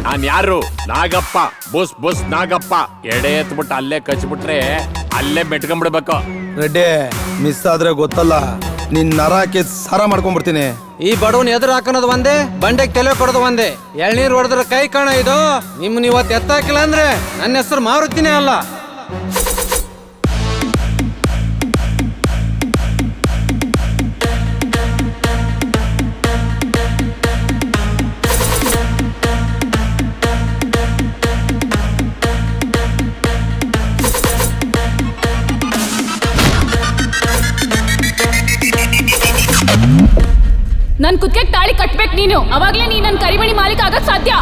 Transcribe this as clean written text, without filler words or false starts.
ನಾನ್ ಯಾರು? ನಾಗಪ್ಪ, ಬುಸ್ ಬುಸ್ ನಾಗಪ್ಪ. ಎಡೆ ಎತ್ಬಿಟ್ಟು ಅಲ್ಲೇ ಕಚ್ಬಿಟ್ರೆ ಅಲ್ಲೇ ಮೆಟ್ಕೊಂಡ್ಬಿಡ್ಬೇಕು. ರೆಡ್ಡಿ, ಮಿಸ್ ಆದ್ರೆ ಗೊತ್ತಲ್ಲ, ನಿನ್ ನರ ಹಾಕಿ ಸಾರ ಮಾಡ್ಕೊಂಡ್ಬಿಡ್ತೀನಿ. ಈ ಬಡವನ್ ಎದುರು ಹಾಕೋದು ಒಂದೇ, ಬಂಡೆಗೆ ತಲೆ ಕೊಡೋದು ಒಂದೇ. ಎಳ್ನೀರ್ ಹೊಡೆದ್ರೆ ಕೈ ಕಾಣ ಇದು. ನಿಮ್ಮನ್ನ ಇವತ್ತು ಎತ್ತಾಕಿಲ್ಲ ಅಂದ್ರೆ ನನ್ನ ಹೆಸರು ಮಾರುತ್ತಿನೇ ಅಲ್ಲ. ನನ್ ಕುತ್ತಿಗೆ ತಾಳಿ ಕಟ್ಬೇಕು ನೀನು, ಅವಾಗ್ಲೇ ನೀ ನನ್ ಕರಿಮಣಿ ಮಾಲೀಕ ಆಗಕ್ ಸಾಧ್ಯ.